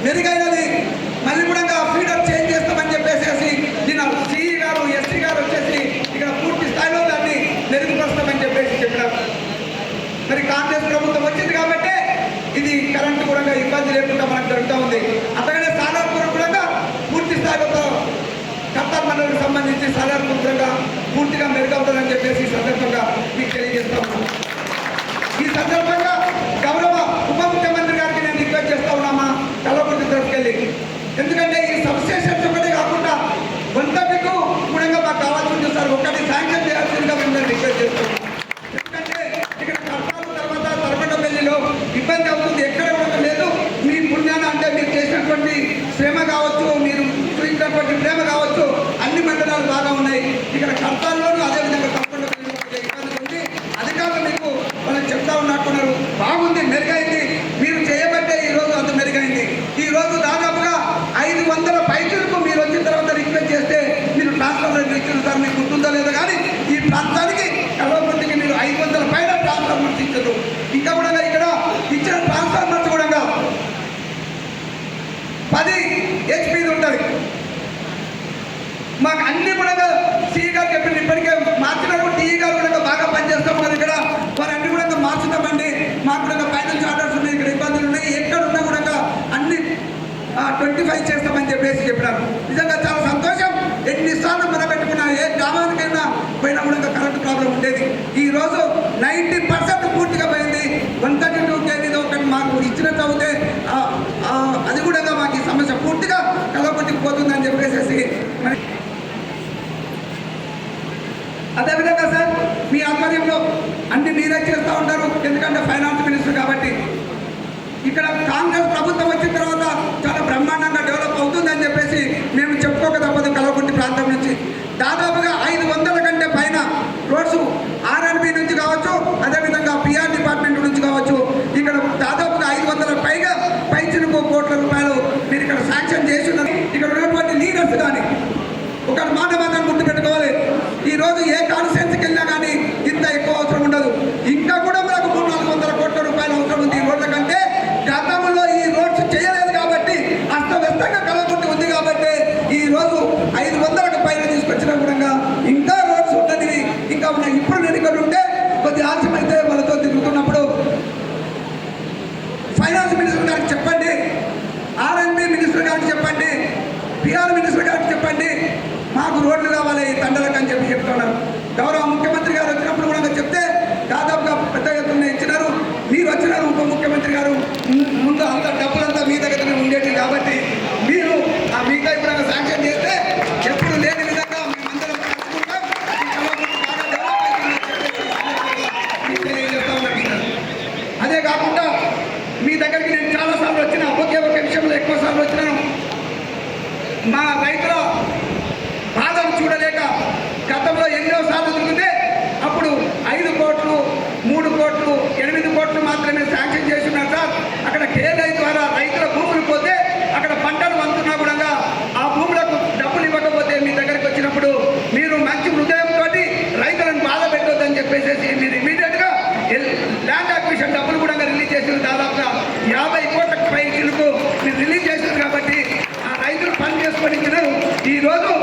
మెరుగైనది. మళ్ళీ కూడా feeder change చేస్తామని చెప్పేసి దీని సిఈ గారు ఎస్సీ గారు వచ్చేసి ఇక్కడ పూర్తి స్థాయిలో దాన్ని మెరుగుపరుస్తామని చెప్పేసి చెప్పినారు. మరి కాంగ్రెస్ ప్రభుత్వం వచ్చింది కాబట్టి ఇది కరెంటు కూడా ఇబ్బంది లేకుండా మనకు జరుగుతూ ఉంది. అట్లాగనే సాలార్పూర్ కూడా పూర్తి స్థాయిలో కర్తార్ మండలికి సంబంధించి సాలార్పూర్ కూడా పూర్తిగా మెరుగవుతుందని చెప్పేసి ఈ సందర్భంగా మీకు తెలియజేస్తా ఉన్నాను. ఈ సందర్భంగా గౌరవ ఉప ముఖ్యమంత్రి గారికి నేను రిక్వెస్ట్ చేస్తా ఉన్నామా కల్వకుర్తి తీసుకెళ్ళి, ఎందుకంటే ఈ సబ్స్టేషన్స్ ఒకటే కాకుండా వంతకు కూడా మాకు కావాల్సింది సార్ ఒకటి శాంక్షన్ చేయాల్సిందిగా మేము రిక్వెస్ట్ చేస్తాం. ఎందుకంటే ఇక్కడ కర్తాలు తర్వాత తరపటపల్లిలో ఇబ్బంది అవుతుంది, ఎక్కడ కూడా లేదు. మీ పుణ్యాన అంటే మీరు చేసినటువంటి శ్రమ కావచ్చు, మీరు చూపించినటువంటి ప్రేమ కావచ్చు, అన్ని మండలాలు బాగా ఉన్నాయి. ఇక్కడ కర్తాల్లోనూ అదేవిధంగా తరపటపల్లిలో ఇబ్బంది ఉంది. అధికారులు మీకు వాళ్ళు చెప్తా ఉన్నట్టున్నారు, బాగుంది, మెరుగైంది. మీరు చేయబట్టే ఈరోజు అంత మెరుగైంది. ఈరోజు దాదాపుగా 500 పైచులకు మీరు వచ్చిన తర్వాత రిక్వెస్ట్ చేస్తే మీరు ట్రాన్స్ఫార్మర్ ఇచ్చిన సార్ మీకు గుర్తుందో లేదో కానీ ఈ ప్రాంతానికి కల్వకుర్తికి మీరు 500 పైన ట్రాన్స్ఫార్మర్స్ ఇచ్చారు. ఇంకా కూడా ఇక్కడ ఇచ్చిన ట్రాన్స్ఫార్మర్స్ కూడా 10 HP ఉంటుంది. మాకు అన్ని కూడా సిఈ గారు చెప్పింది ఇప్పటికే మార్చినప్పుడు టీఈ గారు కూడా బాగా పనిచేస్తాం కదా ఇక్కడ, వారు అన్ని కూడా మార్చుతామండి. మాకు కూడా ఫైనాన్స్ ఆర్డర్స్ ఉన్నాయి, ఇక్కడ ఇబ్బందులు ఉన్నాయి, ఎక్కడ ఉన్నా కూడా అన్ని 25 చేస్తామని చెప్పేసి చెప్పినారు. నిజంగా చాలా సంతోషం. ఎన్నిసార్లు మొదలుపెట్టుకున్నా ఏ గ్రామానికైనా పోయినా కూడా కరెంటు ప్రాబ్లం ఉండేది. ఈరోజు 90% పూర్తిగా పోయింది. 132 kV ఒకటి మాకు ఇచ్చినట్టు అవుతే అది కూడా మాకు ఈ సమస్య పూర్తిగా కల్వకుర్తికి పోతుందని చెప్పేసి మరి అదేవిధంగా సార్ మీ ఆధ్వర్యంలో అన్ని మీరే చేస్తూ ఉంటారు, ఎందుకంటే ఫైనాన్స్ మినిస్టర్ కాబట్టి. ఇక్కడ కాంగ్రెస్ ప్రభుత్వం వచ్చిన తర్వాత చాలా బ్రహ్మాండంగా డెవలప్ అవుతుందని చెప్పేసి మేము చెప్పుకోక తప్పదు. కల్వకుర్తి ప్రాంతం నుంచి దాదాపుగా 500 కంటే పైన రోడ్స్ R&B నుంచి కావచ్చు, అదేవిధంగా PR డిపార్ట్మెంట్ నుంచి కావచ్చు, ఇక్కడ దాదాపుగా 500 పైగా పైచిలకు కోట్ల రూపాయలు మీరు ఇక్కడ శాంక్షన్ చేసి ఉన్నారు. ఇక్కడ ఉన్నటువంటి లీడర్స్ కానీ ఒక మాట మాత్రం గుర్తుపెట్టుకోవాలి, ఈరోజు ఏ కాన్స్టిట్యున్సీకి వెళ్ళినా కానీ ఇంత ఎక్కువ అవసరం ఉండదు. ఇంకా కూడా మనకు 300-400 కోట్ల రూపాయలు అవసరం ఉంది ఈ రోడ్ల కంటే. గతంలో ఈ రోడ్స్ చేయలేదు కాబట్టి అస్తవ్యస్తంగా కల్వకుర్తి ఉంది కాబట్టి ఈరోజు 500కు పైన తీసుకొచ్చినా కూడా ఇంకా రోడ్స్ ఉన్నది ఇంకా ఉన్నాయి. ఇప్పుడు నేను ఇక్కడ ఉంటే కొద్ది ఆలస్యం అయితే వాళ్ళతో తిరుగుతున్నప్పుడు ఫైనాన్స్ మినిస్టర్ గారికి చెప్పండి, R&B మినిస్టర్ గారికి చెప్పండి, PR మినిస్టర్ గారికి చెప్పండి, మాకు రోడ్లు కావాలి తండలకు అని చెప్పి చెప్తున్నారు. గౌరవ ముఖ్యమంత్రి గారు వచ్చినప్పుడు కూడా చెప్తే దాదాపుగా పెద్ద ఎత్తున ఇచ్చినారు. మీరు వచ్చినారు ఉప ముఖ్యమంత్రి గారు, ముందు అంత డబ్బులంతా మీ దగ్గరనే ఉండేది కాబట్టి మీరు ఆ మిగతా ఇప్పుడు శాంక్షన్ చేస్తే ఎప్పుడు లేని విధంగా మేమందరం కలుసుకుంటాం. అదే కాకుండా మీ దగ్గరికి నేను చాలాసార్లు వచ్చిన, ఒకే ఒక విషయంలో ఎక్కువ సార్లు వచ్చినాను. మా రైతుల బాధను చూడలేక గతంలో ఎన్నో సార్లు తిరిగితే అప్పుడు 5 కోట్లు 3 కోట్లు 8 కోట్లు మాత్రమే శాంక్షన్ చేస్తున్నారు సార్. అక్కడ కేంద్ర ద్వారా రైతుల భూములు పోతే అక్కడ పంటలు వంతున్నా కూడా ఆ భూములకు డబ్బులు ఇవ్వకపోతే మీ దగ్గరికి వచ్చినప్పుడు మీరు మంచి హృదయంతో రైతులను బాధ పెట్టొద్దని చెప్పేసి మీరు ఇమీడియట్గా ల్యాండ్ అక్విజిషన్ డబ్బులు కూడా రిలీజ్ చేసిన దాదాపుగా 50 కోట్లకు పై చిలుకు మీరు రిలీజ్ చేశారు కాబట్టి ఆ రైతులు పని చేసుకొని ఈరోజు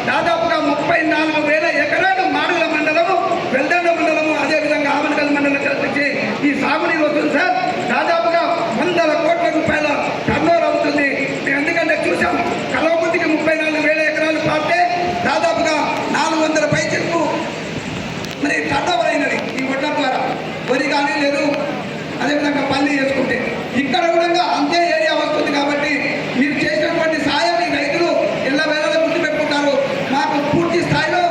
దాదాపుగా 34,000 ఎకరాలు మాడుగుల మండలము, వెల్దండ మండలము, అదేవిధంగా ఆమనగల్ మండలం కలిసి ఈ సాగునీరు వస్తుంది సార్. దాదాపుగా 100 కోట్ల రూపాయల టర్నోవర్ అవుతుంది. ఎందుకంటే చూసాం కల్వకుర్తికి 34,000 ఎకరాలు పాటే దాదాపుగా 400 పైచలకు మరి టర్నోవర్ అయినది ఈ ఒడ్ల ద్వారా. వరి కానీ లేదు, అదేవిధంగా పల్లి చేసుకుంటే ఇక్కడ కూడా అంతే ఏరియా వస్తుంది కాబట్టి మీరు చేసినటువంటి సాయం ఈ రైతులు ఎల్లవేళలా గుర్తుపెట్టుకుంటారు. మాకు పూర్తి స్థాయిలో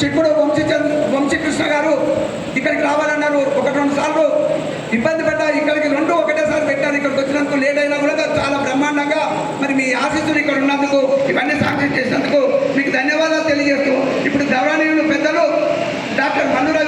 చిక్కుడు వంశీకృష్ణ గారు ఇక్కడికి రావాలన్నారు. 1-2 సార్లు ఇబ్బంది పడ్డా ఇక్కడికి 2 ఒకటేసారి పెట్టారు. ఇక్కడికి వచ్చినందుకు లేట్ అయినా కూడా చాలా బ్రహ్మాండంగా మరి మీ ఆశీస్సులు ఇక్కడ ఉన్నందుకు, ఇవన్నీ సాక్షి చేసినందుకు మీకు ధన్యవాదాలు తెలియజేస్తూ ఇప్పుడు గౌరవనీయులు పెద్దలు డాక్టర్ మల్లురాజు